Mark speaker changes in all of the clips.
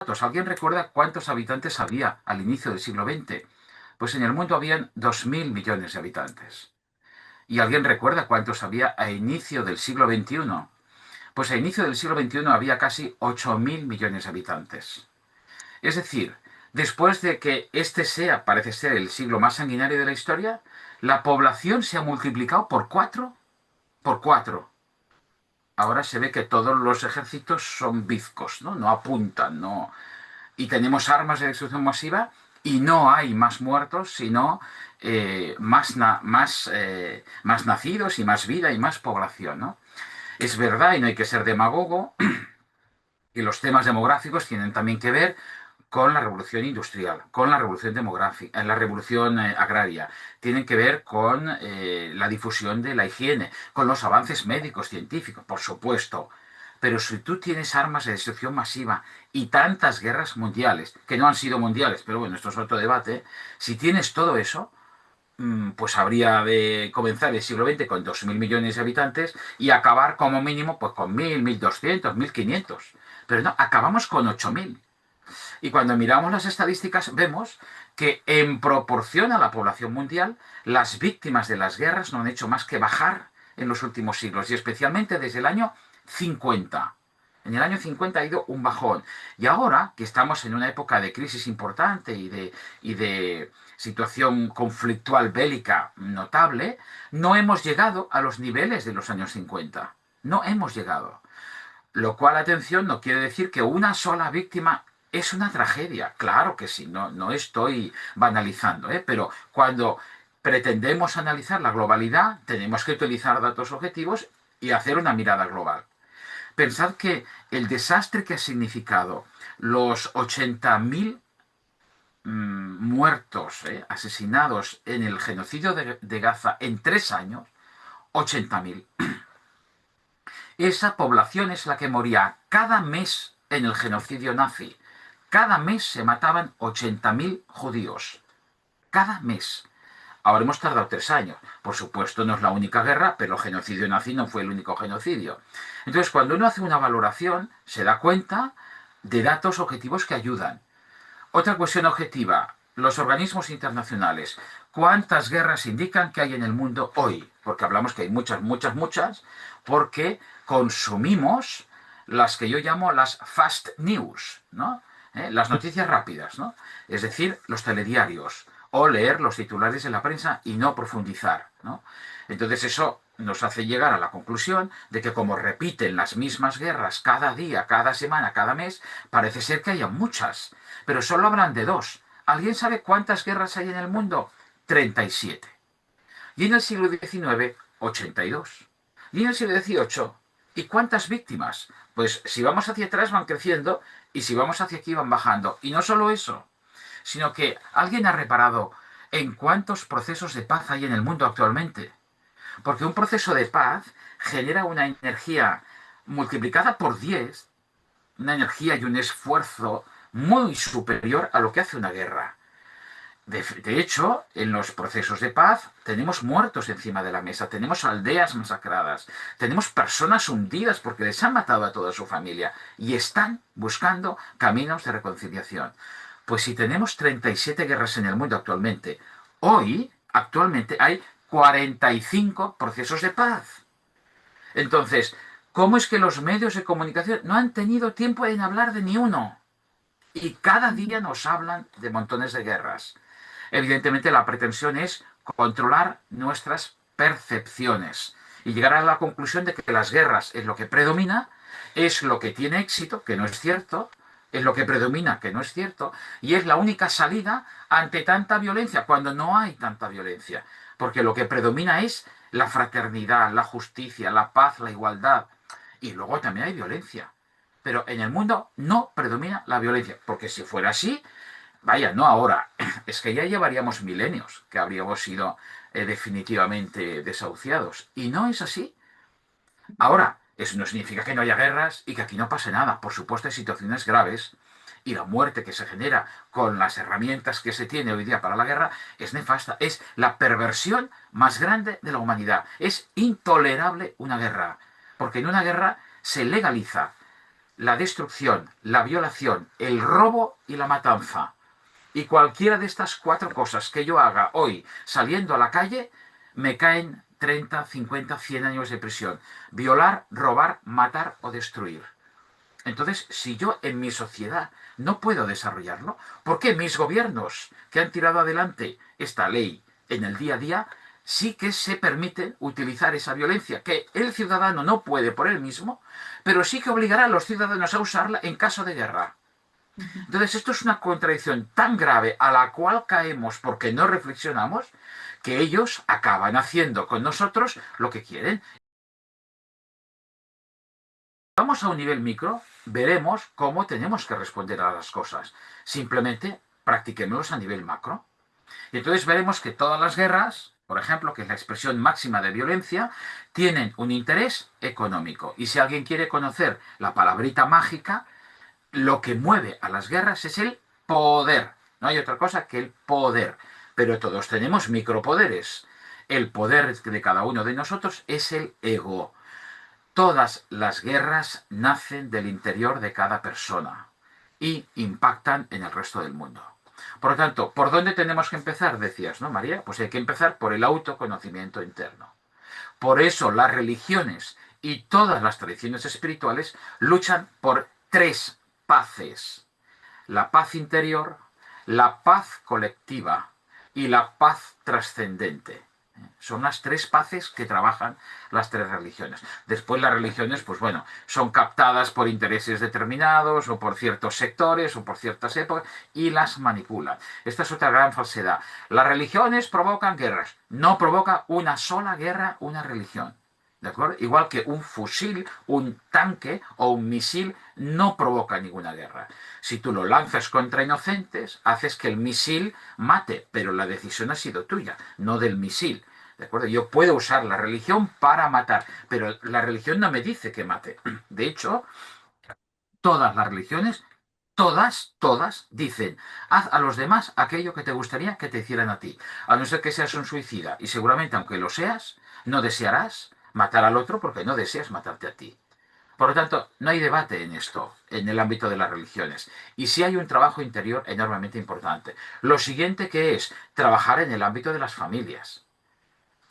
Speaker 1: datos. ¿Alguien recuerda cuántos habitantes había al inicio del siglo XX? Pues en el mundo habían 2.000 millones de habitantes. ¿Y alguien recuerda cuántos había a inicio del siglo XXI? Pues a inicio del siglo XXI había casi 8.000 millones de habitantes. Es decir, después de que este sea, parece ser, el siglo más sanguinario de la historia, la población se ha multiplicado por cuatro. Por cuatro. Ahora se ve que todos los ejércitos son bizcos, ¿no? No apuntan, no. Y tenemos armas de destrucción masiva y no hay más muertos, sino más nacidos y más vida y más población, ¿no? Es verdad, y no hay que ser demagogo, que los temas demográficos tienen también que ver con la revolución industrial, con la revolución demográfica, la revolución agraria, tienen que ver con la difusión de la higiene, con los avances médicos, científicos, por supuesto. Pero si tú tienes armas de destrucción masiva y tantas guerras mundiales, que no han sido mundiales, pero bueno, esto es otro debate, si tienes todo eso, pues habría de comenzar el siglo XX con 2.000 millones de habitantes y acabar como mínimo pues con 1.000, 1.200, 1.500. Pero no, acabamos con 8.000. Y cuando miramos las estadísticas vemos que en proporción a la población mundial, las víctimas de las guerras no han hecho más que bajar en los últimos siglos, y especialmente desde el año 50. En el año 50 ha ido un bajón. Y ahora que estamos en una época de crisis importante y de situación conflictual bélica notable, no hemos llegado a los niveles de los años 50. No hemos llegado. Lo cual, atención, no quiere decir que una sola víctima es una tragedia. Claro que sí, no, no estoy banalizando, ¿eh? Pero cuando pretendemos analizar la globalidad, tenemos que utilizar datos objetivos y hacer una mirada global. Pensad que el desastre que ha significado los 80.000 muertos, asesinados en el genocidio de Gaza en 3 años, 80.000. Esa población es la que moría cada mes en el genocidio nazi. Cada mes se mataban 80.000 judíos. Cada mes. Ahora hemos tardado 3 años. Por supuesto, no es la única guerra, pero el genocidio nazi no fue el único genocidio. Entonces, cuando uno hace una valoración, se da cuenta de datos objetivos que ayudan. Otra cuestión objetiva, los organismos internacionales. ¿Cuántas guerras indican que hay en el mundo hoy? Porque hablamos que hay muchas, muchas, muchas, porque consumimos las que yo llamo las fast news, ¿no? Las noticias rápidas, ¿no? Es decir, los telediarios, o leer los titulares de la prensa y no profundizar, ¿no? Entonces eso nos hace llegar a la conclusión de que como repiten las mismas guerras cada día, cada semana, cada mes, parece ser que haya muchas, pero solo hablan de dos. ¿Alguien sabe cuántas guerras hay en el mundo? 37. Y en el siglo XIX, 82. Y en el siglo XVIII, ¿y cuántas víctimas? Pues si vamos hacia atrás van creciendo y si vamos hacia aquí van bajando. Y no solo eso, sino que alguien ha reparado en cuántos procesos de paz hay en el mundo actualmente. Porque un proceso de paz genera una energía multiplicada por 10, una energía y un esfuerzo muy superior a lo que hace una guerra. De hecho, en los procesos de paz tenemos muertos encima de la mesa, tenemos aldeas masacradas, tenemos personas hundidas porque les han matado a toda su familia y están buscando caminos de reconciliación. Pues si tenemos 37 guerras en el mundo actualmente, actualmente hay 45 procesos de paz. Entonces, ¿cómo es que los medios de comunicación no han tenido tiempo en hablar de ni uno? Y cada día nos hablan de montones de guerras. Evidentemente la pretensión es controlar nuestras percepciones y llegar a la conclusión de que las guerras es lo que predomina, es lo que tiene éxito, que no es cierto, es lo que predomina, que no es cierto, y es la única salida ante tanta violencia, cuando no hay tanta violencia, porque lo que predomina es la fraternidad, la justicia, la paz, la igualdad, y luego también hay violencia. Pero en el mundo no predomina la violencia, porque si fuera así, vaya, no ahora, es que ya llevaríamos milenios que habríamos sido definitivamente desahuciados. Y no es así. Ahora, eso no significa que no haya guerras y que aquí no pase nada. Por supuesto, hay situaciones graves y la muerte que se genera con las herramientas que se tiene hoy día para la guerra es nefasta. Es la perversión más grande de la humanidad. Es intolerable una guerra, porque en una guerra se legaliza la destrucción, la violación, el robo y la matanza. Y cualquiera de estas cuatro cosas que yo haga hoy saliendo a la calle, me caen 30, 50, 100 años de prisión. Violar, robar, matar o destruir. Entonces, si yo en mi sociedad no puedo desarrollarlo, ¿por qué mis gobiernos que han tirado adelante esta ley en el día a día sí que se permiten utilizar esa violencia que el ciudadano no puede por él mismo, pero sí que obligará a los ciudadanos a usarla en caso de guerra?
Speaker 2: Ujú.
Speaker 1: Entonces, esto es una contradicción tan grave a la cual caemos porque no reflexionamos que ellos acaban haciendo con nosotros lo que quieren. Vamos a un nivel micro, veremos cómo tenemos que responder a las cosas. Simplemente practiquémoslos a nivel macro. Y entonces veremos que todas las guerras, por ejemplo, que es la expresión máxima de violencia, tienen un interés económico. Y si alguien quiere conocer la palabrita mágica, lo que mueve a las guerras es el poder. No hay otra cosa que el poder. Pero todos tenemos micropoderes. El poder de cada uno de nosotros es el ego. Todas las guerras nacen del interior de cada persona y impactan en el resto del mundo. Por lo tanto, ¿por dónde tenemos que empezar? Decías, ¿no, María? Pues hay que empezar por el autoconocimiento interno. Por eso las religiones y todas las tradiciones espirituales luchan por tres paces: la paz interior, la paz colectiva y la paz trascendente. Son las tres paces que trabajan las tres religiones. Después las religiones, pues bueno, son captadas por intereses determinados o por ciertos sectores o por ciertas épocas y las manipulan. Esta es otra gran falsedad. Las religiones provocan guerras. No provoca una sola guerra una religión. ¿De acuerdo? Igual que un fusil, un tanque o un misil no provoca ninguna guerra. Si tú lo lanzas contra inocentes, haces que el misil mate, pero la decisión ha sido tuya, no del misil. ¿De acuerdo? Yo puedo usar la religión para matar, pero la religión no me dice que mate. De hecho, todas las religiones, todas dicen, haz a los demás aquello que te gustaría que te hicieran a ti. A no ser que seas un suicida. Y seguramente, aunque lo seas, no desearás matar al otro porque no deseas matarte a ti. Por lo tanto, no hay debate en esto, en el ámbito de las religiones. Y sí hay un trabajo interior enormemente importante. Lo siguiente que es trabajar en el ámbito de las familias.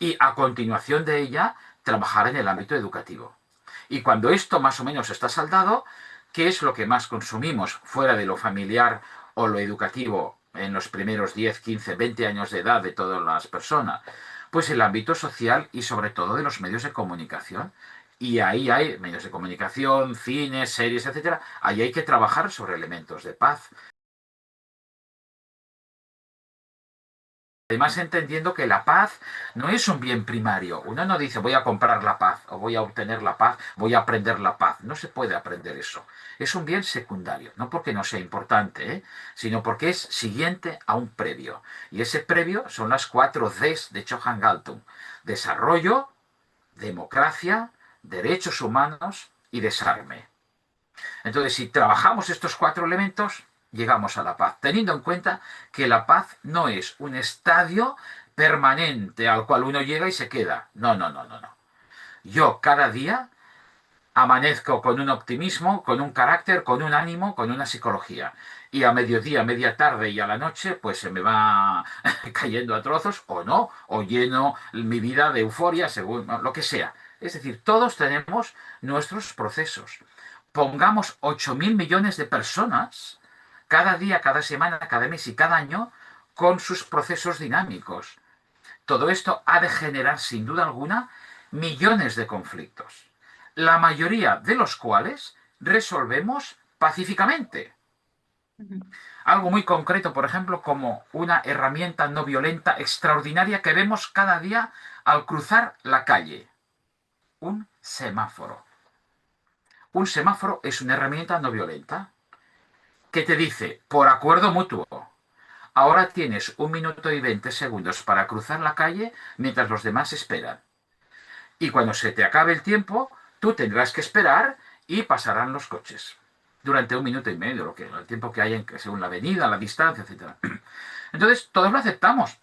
Speaker 1: Y a continuación de ella, trabajar en el ámbito educativo. Y cuando esto más o menos está saldado, ¿qué es lo que más consumimos fuera de lo familiar o lo educativo en los primeros 10, 15, 20 años de edad de todas las personas? Pues el ámbito social y sobre todo de los medios de comunicación. Y ahí hay medios de comunicación, cines, series, etcétera. Ahí hay que trabajar sobre elementos de paz. Además, entendiendo que la paz no es un bien primario. Uno no dice voy a comprar la paz o voy a obtener la paz, voy a aprender la paz. No se puede aprender eso. Es un bien secundario, no porque no sea importante, sino porque es siguiente a un previo. Y ese previo son las 4 Ds de Johann Galtung: desarrollo, democracia, derechos humanos y desarme. Entonces, si trabajamos estos cuatro elementos, llegamos a la paz, teniendo en cuenta que la paz no es un estadio permanente al cual uno llega y se queda. No, no, no, no, no. Yo cada día amanezco con un optimismo, con un carácter, con un ánimo, con una psicología. Y a mediodía, media tarde y a la noche, pues se me va cayendo a trozos o no, o lleno mi vida de euforia, según lo que sea. Es decir, todos tenemos nuestros procesos. Pongamos 8.000 millones de personas cada día, cada semana, cada mes y cada año con sus procesos dinámicos. Todo esto ha de generar, sin duda alguna, millones de conflictos, la mayoría de los cuales resolvemos pacíficamente.
Speaker 2: Ujú.
Speaker 1: Algo muy concreto, por ejemplo, como una herramienta no violenta extraordinaria que vemos cada día al cruzar la calle: un semáforo. Un semáforo es una herramienta no violenta que te dice, por acuerdo mutuo, ahora tienes 1 minuto y 20 segundos para cruzar la calle mientras los demás esperan. Y cuando se te acabe el tiempo, tú tendrás que esperar y pasarán los coches. Durante 1 minuto y medio, el tiempo que hay según la avenida, la distancia, etcétera. Entonces, todos lo aceptamos.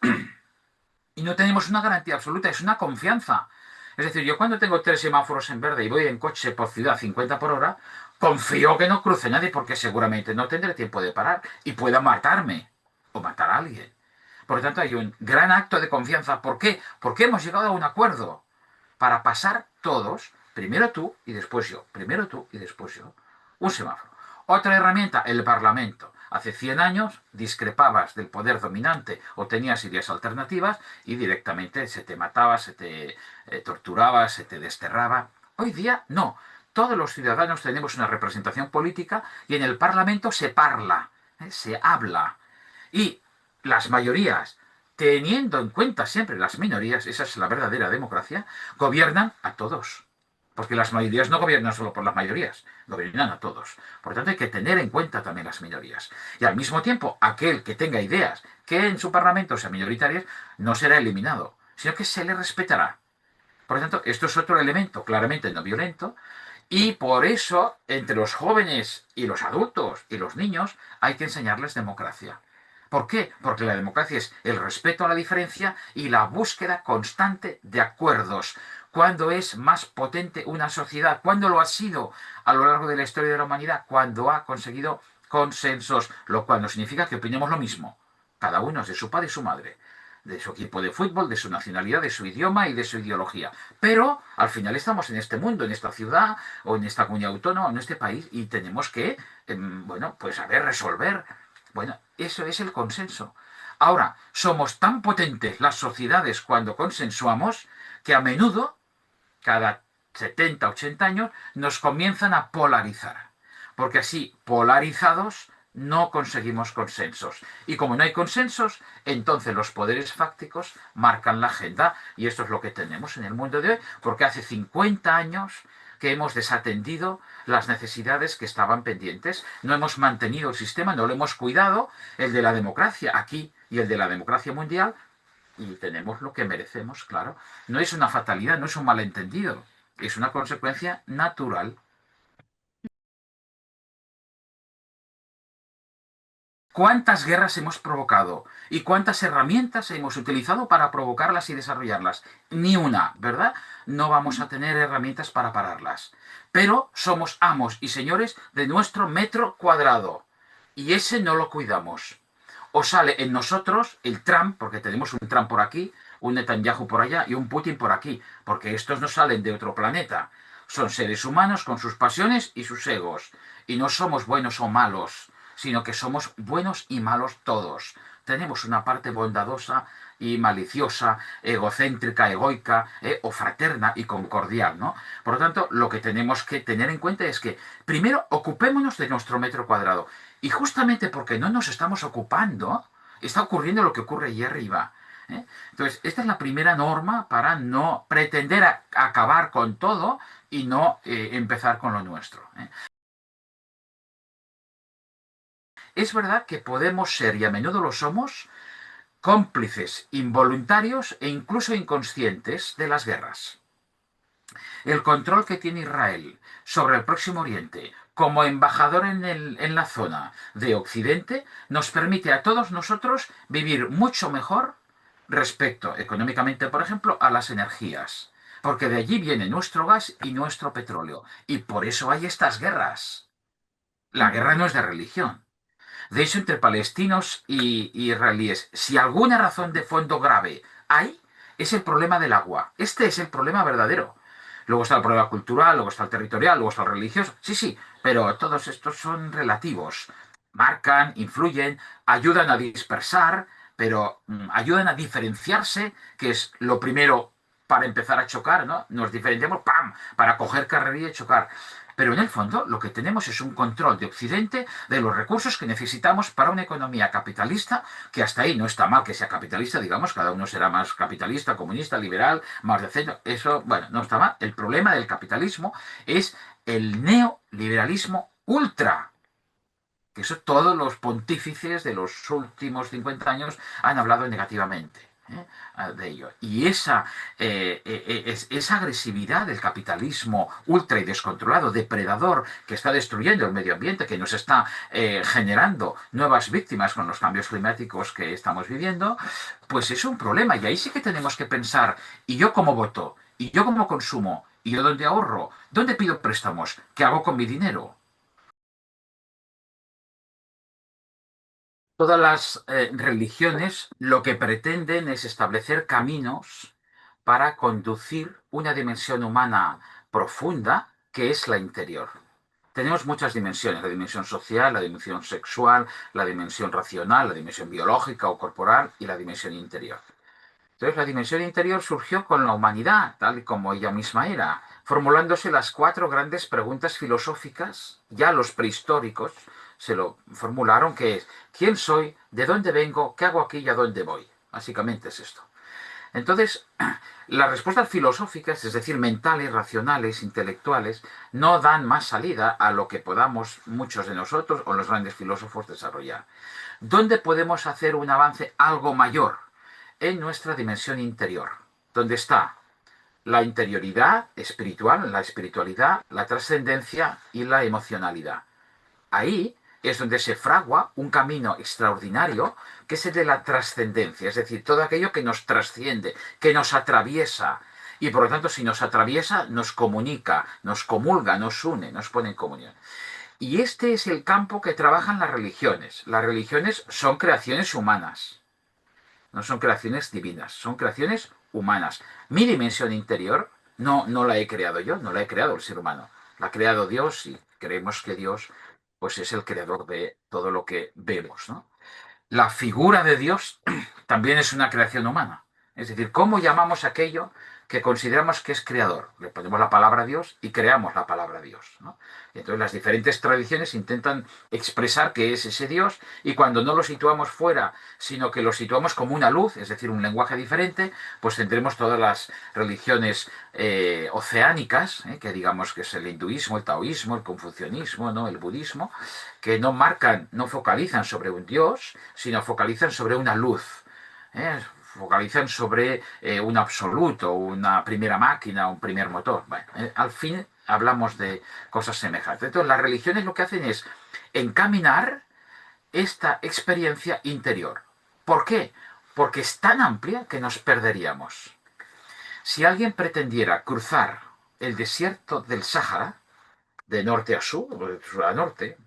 Speaker 1: Y no tenemos una garantía absoluta, es una confianza. Es decir, yo cuando tengo tres semáforos en verde y voy en coche por ciudad 50 por hora, confío que no cruce nadie porque seguramente no tendré tiempo de parar y pueda matarme o matar a alguien. Por lo tanto, hay un gran acto de confianza. ¿Por qué? Porque hemos llegado a un acuerdo para pasar todos, primero tú y después yo, primero tú y después yo. Un semáforo. Otra herramienta, el Parlamento. Hace 100 años discrepabas del poder dominante o tenías ideas alternativas y directamente se te mataba, se te torturaba, se te desterraba. Hoy día no. Todos los ciudadanos tenemos una representación política y en el Parlamento se parla, se habla. Y las mayorías, teniendo en cuenta siempre las minorías, esa es la verdadera democracia, gobiernan a todos. Porque las mayorías no gobiernan solo por las mayorías, gobiernan a todos. Por lo tanto, hay que tener en cuenta también las minorías. Y al mismo tiempo, aquel que tenga ideas que en su parlamento sean minoritarias, no será eliminado, sino que se le respetará. Por lo tanto, esto es otro elemento claramente no violento. Y por eso, entre los jóvenes y los adultos y los niños, hay que enseñarles democracia. ¿Por qué? Porque la democracia es el respeto a la diferencia y la búsqueda constante de acuerdos. ¿Cuándo es más potente una sociedad? ¿Cuándo lo ha sido a lo largo de la historia de la humanidad? Cuando ha conseguido consensos, lo cual no significa que opinemos lo mismo. Cada uno es de su padre y su madre, de su equipo de fútbol, de su nacionalidad, de su idioma y de su ideología. Pero al final estamos en este mundo, en esta ciudad o en esta comunidad autónoma, en este país y tenemos que, bueno, pues saber resolver. Bueno, eso es el consenso. Ahora, somos tan potentes las sociedades cuando consensuamos que a menudo, cada 70, 80 años, nos comienzan a polarizar. Porque así, polarizados, no conseguimos consensos. Y como no hay consensos, entonces los poderes fácticos marcan la agenda. Y esto es lo que tenemos en el mundo de hoy, porque hace 50 años que hemos desatendido las necesidades que estaban pendientes. No hemos mantenido el sistema, no lo hemos cuidado, el de la democracia aquí y el de la democracia mundial, y tenemos lo que merecemos, claro. No es una fatalidad, no es un malentendido, es una consecuencia natural. ¿Cuántas guerras hemos provocado? ¿Y cuántas herramientas hemos utilizado para provocarlas y desarrollarlas? Ni una, ¿verdad? No vamos a tener herramientas para pararlas. Pero somos amos y señores de nuestro metro cuadrado. Y ese no lo cuidamos. O sale en nosotros el Trump, porque tenemos un Trump por aquí, un Netanyahu por allá y un Putin por aquí, porque estos no salen de otro planeta. Son seres humanos con sus pasiones y sus egos. Y no somos buenos o malos, sino que somos buenos y malos todos. Tenemos una parte bondadosa y maliciosa, egocéntrica, egoica, o fraterna y concordial, ¿no? Por lo tanto, lo que tenemos que tener en cuenta es que, primero, ocupémonos de nuestro metro cuadrado. Y justamente porque no nos estamos ocupando, está ocurriendo lo que ocurre allí arriba. Entonces, esta es la primera norma para no pretender acabar con todo y no empezar con lo nuestro. Es verdad que podemos ser, y a menudo lo somos, cómplices involuntarios e incluso inconscientes de las guerras. El control que tiene Israel sobre el Próximo Oriente como embajador en la zona de Occidente nos permite a todos nosotros vivir mucho mejor respecto, económicamente, por ejemplo, a las energías. Porque de allí viene nuestro gas y nuestro petróleo. Y por eso hay estas guerras. La guerra no es de religión. De hecho, entre palestinos y israelíes, si alguna razón de fondo grave hay, es el problema del agua. Este es el problema verdadero. Luego está el problema cultural, luego está el territorial, luego está el religioso. Sí, sí, pero todos estos son relativos. Marcan, influyen, ayudan a dispersar, pero ayudan a diferenciarse, que es lo primero para empezar a chocar, ¿no? Nos diferenciamos, ¡pam!, para coger carrerilla y chocar. Pero en el fondo lo que tenemos es un control de Occidente de los recursos que necesitamos para una economía capitalista, que hasta ahí no está mal que sea capitalista, digamos, cada uno será más capitalista, comunista, liberal, más de centro, eso, bueno, no está mal. El problema del capitalismo es el neoliberalismo ultra, que eso todos los pontífices de los últimos 50 años han hablado negativamente. De ello. Y esa agresividad del capitalismo ultra y descontrolado, depredador, que está destruyendo el medio ambiente, que nos está generando nuevas víctimas con los cambios climáticos que estamos viviendo, pues es un problema. Y ahí sí que tenemos que pensar, ¿y yo cómo voto? ¿Y yo cómo consumo? ¿Y yo dónde ahorro? ¿Dónde pido préstamos? ¿Qué hago con mi dinero? Todas las religiones lo que pretenden es establecer caminos para conducir una dimensión humana profunda que es la interior. Tenemos muchas dimensiones, la dimensión social, la dimensión sexual, la dimensión racional, la dimensión biológica o corporal y la dimensión interior. Entonces, la dimensión interior surgió con la humanidad, tal y como ella misma era, formulándose las cuatro grandes preguntas filosóficas, ya los prehistóricos se lo formularon, que es, ¿quién soy? ¿De dónde vengo? ¿Qué hago aquí y a dónde voy? Básicamente es esto. Entonces, las respuestas filosóficas, es decir, mentales, racionales, intelectuales, no dan más salida a lo que podamos muchos de nosotros o los grandes filósofos desarrollar. ¿Dónde podemos hacer un avance algo mayor? En nuestra dimensión interior, donde está la interioridad espiritual, la espiritualidad, la trascendencia y la emocionalidad. Ahí es donde se fragua un camino extraordinario que es el de la trascendencia, es decir, todo aquello que nos trasciende, que nos atraviesa. Y por lo tanto, si nos atraviesa, nos comunica, nos comulga, nos une, nos pone en comunión. Y este es el campo que trabajan las religiones. Las religiones son creaciones humanas, no son creaciones divinas, son creaciones humanas. Mi dimensión interior no la he creado yo, no la he creado el ser humano. La ha creado Dios y creemos que Dios pues es el creador de todo lo que vemos, ¿no? La figura de Dios también es una creación humana. Es decir, ¿cómo llamamos aquello que consideramos que es creador? Le ponemos la palabra Dios y creamos la palabra Dios, ¿no? Y entonces las diferentes tradiciones intentan expresar qué es ese Dios y cuando no lo situamos fuera, sino que lo situamos como una luz, es decir, un lenguaje diferente, pues tendremos todas las religiones oceánicas, que digamos que es el hinduismo, el taoísmo, el confucianismo, ¿no? El budismo, que no marcan, no focalizan sobre un Dios, sino focalizan sobre una luz, focalizan sobre un absoluto, una primera máquina, un primer motor. Bueno, al fin hablamos de cosas semejantes. Entonces, las religiones lo que hacen es encaminar esta experiencia interior. ¿Por qué? Porque es tan amplia que nos perderíamos. Si alguien pretendiera cruzar el desierto del Sáhara, de norte a sur, o de sur a norte,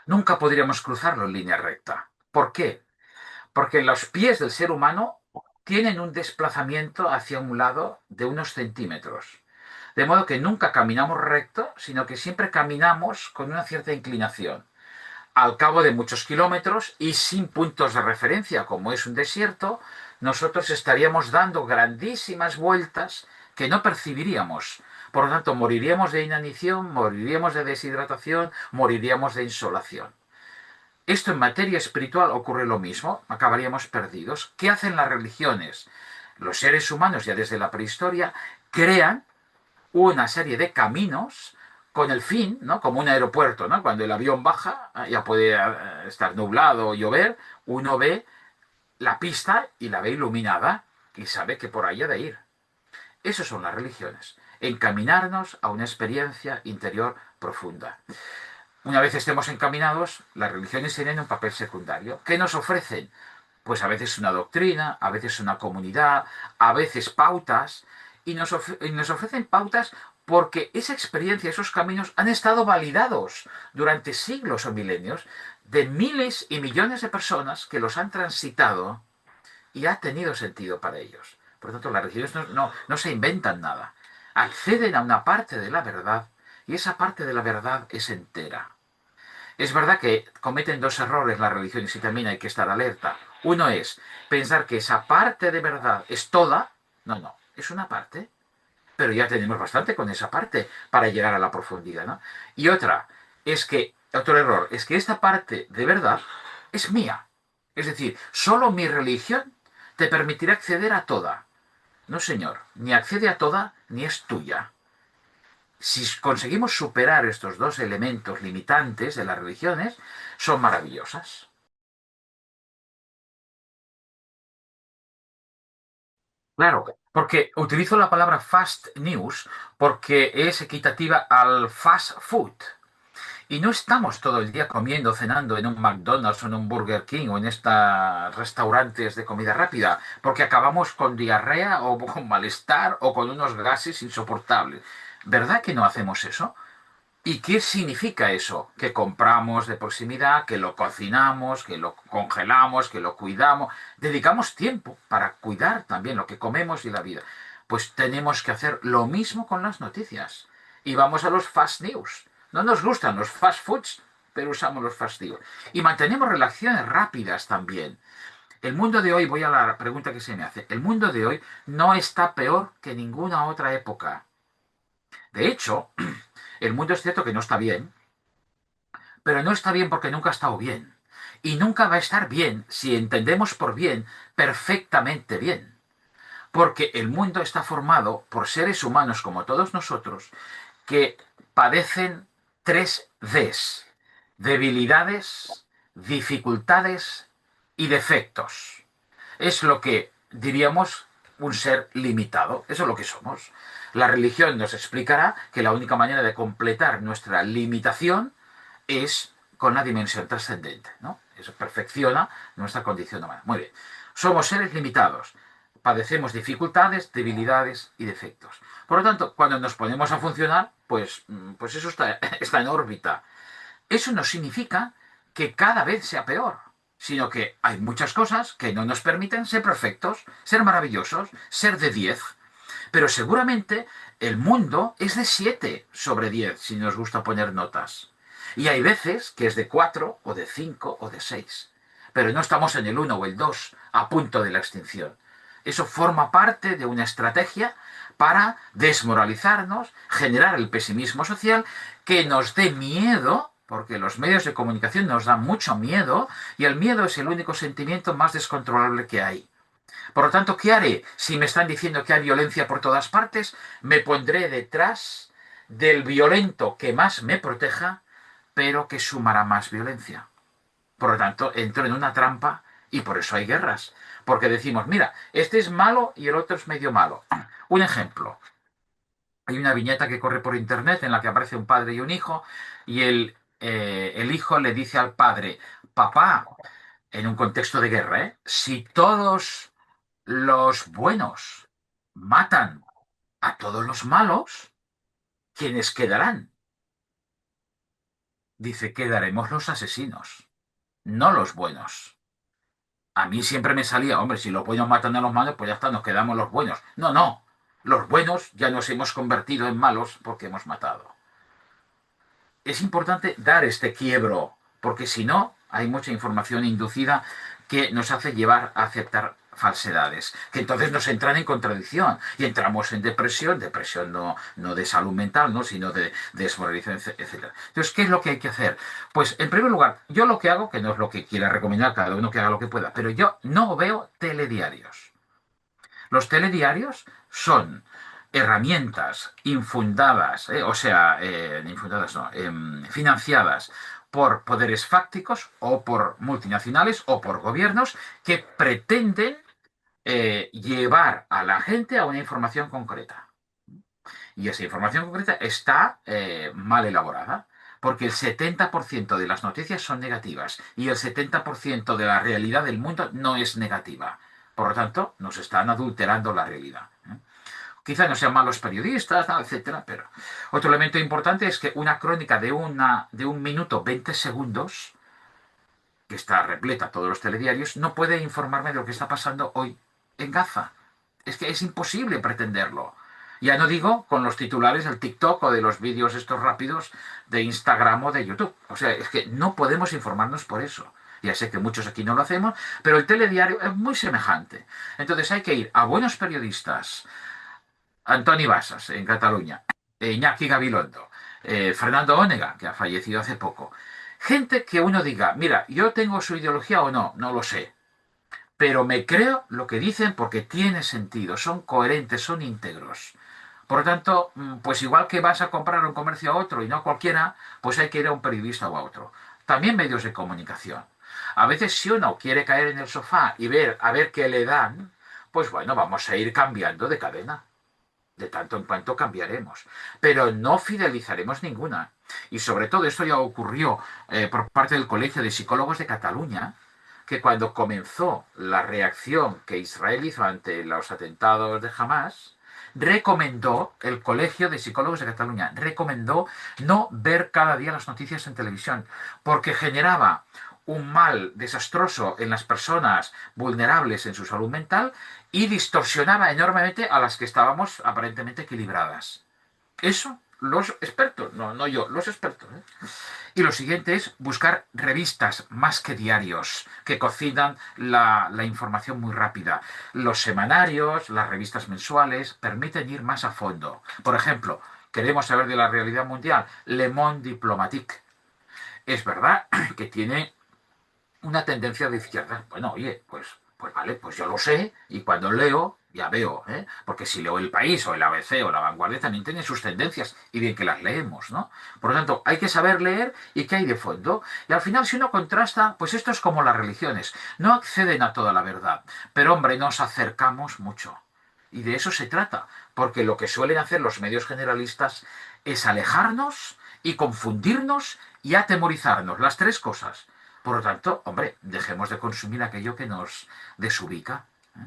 Speaker 1: nunca podríamos cruzarlo en línea recta. ¿Por qué? Porque los pies del ser humano tienen un desplazamiento hacia un lado de unos centímetros. De modo que nunca caminamos recto, sino que siempre caminamos con una cierta inclinación. Al cabo de muchos kilómetros y sin puntos de referencia, como es un desierto, nosotros estaríamos dando grandísimas vueltas que no percibiríamos. Por lo tanto, moriríamos de inanición, moriríamos de deshidratación, moriríamos de insolación. Esto en materia espiritual ocurre lo mismo, acabaríamos perdidos. ¿Qué hacen las religiones? Los seres humanos ya desde la prehistoria crean una serie de caminos con el fin, ¿no? Como un aeropuerto, ¿no? Cuando el avión baja, ya puede estar nublado o llover, uno ve la pista y la ve iluminada y sabe que por ahí ha de ir. Esas son las religiones, encaminarnos a una experiencia interior profunda. Una vez estemos encaminados, las religiones tienen un papel secundario. ¿Qué nos ofrecen? Pues a veces una doctrina, a veces una comunidad, a veces pautas, y nos ofrecen pautas porque esa experiencia, esos caminos han estado validados durante siglos o milenios de miles y millones de personas que los han transitado y ha tenido sentido para ellos. Por lo tanto, las religiones no se inventan nada, acceden a una parte de la verdad y esa parte de la verdad es entera. Es verdad que cometen dos errores las religiones y también hay que estar alerta. Uno es pensar que esa parte de verdad es toda. No, es una parte, pero ya tenemos bastante con esa parte para llegar a la profundidad, ¿no? Y otro error, es que esta parte de verdad es mía. Es decir, solo mi religión te permitirá acceder a toda. No, señor, ni accede a toda ni es tuya. Si conseguimos superar estos dos elementos limitantes de las religiones, son maravillosas. Claro, porque utilizo la palabra fast news porque es equitativa al fast food. Y no estamos todo el día comiendo, cenando en un McDonald's o en un Burger King o en estos restaurantes de comida rápida, porque acabamos con diarrea o con malestar o con unos gases insoportables. ¿Verdad que no hacemos eso? ¿Y qué significa eso? Que compramos de proximidad, que lo cocinamos, que lo congelamos, que lo cuidamos. Dedicamos tiempo para cuidar también lo que comemos y la vida. Pues tenemos que hacer lo mismo con las noticias. Y vamos a los fast news. No nos gustan los fast foods, pero usamos los fast news. Y mantenemos relaciones rápidas también. El mundo de hoy, voy a la pregunta que se me hace, el mundo de hoy no está peor que ninguna otra época. De hecho, el mundo es cierto que no está bien, pero no está bien porque nunca ha estado bien. Y nunca va a estar bien si entendemos por bien perfectamente bien. Porque el mundo está formado por seres humanos como todos nosotros que padecen tres Ds: debilidades, dificultades y defectos. Es lo que diríamos un ser limitado. Eso es lo que somos. La religión nos explicará que la única manera de completar nuestra limitación es con la dimensión trascendente, ¿no? Eso perfecciona nuestra condición humana. Muy bien. Somos seres limitados. Padecemos dificultades, debilidades y defectos. Por lo tanto, cuando nos ponemos a funcionar, pues eso está en órbita. Eso no significa que cada vez sea peor, sino que hay muchas cosas que no nos permiten ser perfectos, ser maravillosos, ser de 10. Pero seguramente el mundo es de 7 sobre 10 si nos gusta poner notas. Y hay veces que es de 4 o de 5 o de 6. Pero no estamos en el uno o el 2 a punto de la extinción. Eso forma parte de una estrategia para desmoralizarnos, generar el pesimismo social, que nos dé miedo, porque los medios de comunicación nos dan mucho miedo, y el miedo es el único sentimiento más descontrolable que hay. Por lo tanto, ¿qué haré? Si me están diciendo que hay violencia por todas partes, me pondré detrás del violento que más me proteja, pero que sumará más violencia. Por lo tanto, entro en una trampa y por eso hay guerras. Porque decimos, mira, este es malo y el otro es medio malo. Un ejemplo. Hay una viñeta que corre por internet en la que aparece un padre y un hijo y el hijo le dice al padre: papá, en un contexto de guerra, ¿eh? Si todos los buenos matan a todos los malos, ¿quiénes quedarán? Dice: quedaremos los asesinos, no los buenos. A mí siempre me salía, hombre, si los buenos matan a los malos, pues ya está, nos quedamos los buenos. No, no, los buenos ya nos hemos convertido en malos porque hemos matado. Es importante dar este quiebro, porque si no, hay mucha información inducida que nos hace llevar a aceptar falsedades, que entonces nos entran en contradicción y entramos en depresión, depresión no de salud mental, ¿no? Sino de desmoralización, etcétera. Entonces, ¿qué es lo que hay que hacer? Pues, en primer lugar, yo lo que hago, que no es lo que quiera recomendar, cada uno que haga lo que pueda, pero yo no veo telediarios. Los telediarios son herramientas infundadas, infundadas no, financiadas por poderes fácticos o por multinacionales o por gobiernos que pretenden llevar a la gente a una información concreta. Y esa información concreta está mal elaborada, porque el 70% de las noticias son negativas y el 70% de la realidad del mundo no es negativa. Por lo tanto, nos están adulterando la realidad. Quizá no sean malos periodistas, etcétera, pero otro elemento importante es que una crónica de un minuto 20 segundos, que está repleta todos los telediarios, no puede informarme de lo que está pasando hoy en Gaza. Es que es imposible pretenderlo. Ya no digo con los titulares del TikTok o de los vídeos estos rápidos de Instagram o de YouTube. O sea, es que no podemos informarnos por eso. Ya sé que muchos aquí no lo hacemos, pero el telediario es muy semejante. Entonces hay que ir a buenos periodistas. Antoni Basas, en Cataluña, Iñaki Gabilondo, Fernando Ónega, que ha fallecido hace poco. Gente que uno diga, mira, yo tengo su ideología o no, no lo sé, pero me creo lo que dicen porque tiene sentido, son coherentes, son íntegros. Por lo tanto, pues igual que vas a comprar a un comercio a otro y no a cualquiera, pues hay que ir a un periodista o a otro. También medios de comunicación. A veces si uno quiere caer en el sofá y ver a ver qué le dan, pues bueno, vamos a ir cambiando de cadena. De tanto en cuanto cambiaremos, pero no fidelizaremos ninguna. Y sobre todo esto ya ocurrió por parte del Colegio de Psicólogos de Cataluña, que cuando comenzó la reacción que Israel hizo ante los atentados de Hamas, recomendó, el Colegio de Psicólogos de Cataluña, recomendó no ver cada día las noticias en televisión, porque generaba un mal desastroso en las personas vulnerables en su salud mental y distorsionaba enormemente a las que estábamos aparentemente equilibradas. Eso los expertos, no yo, los expertos. Y lo siguiente es buscar revistas más que diarios, que cocinan la información muy rápida. Los semanarios, las revistas mensuales, permiten ir más a fondo. Por ejemplo, queremos saber de la realidad mundial. Le Monde Diplomatique. Es verdad que tiene una tendencia de izquierda. Bueno, oye, pues vale, pues yo lo sé y cuando leo ya veo, ¿eh? Porque si leo El País o el ABC o La Vanguardia también tienen sus tendencias y bien que las leemos, ¿no? Por lo tanto, hay que saber leer y qué hay de fondo. Y al final, si uno contrasta, pues esto es como las religiones. No acceden a toda la verdad, pero hombre, nos acercamos mucho. Y de eso se trata, porque lo que suelen hacer los medios generalistas es alejarnos y confundirnos y atemorizarnos, las tres cosas. Por lo tanto, hombre, dejemos de consumir aquello que nos desubica.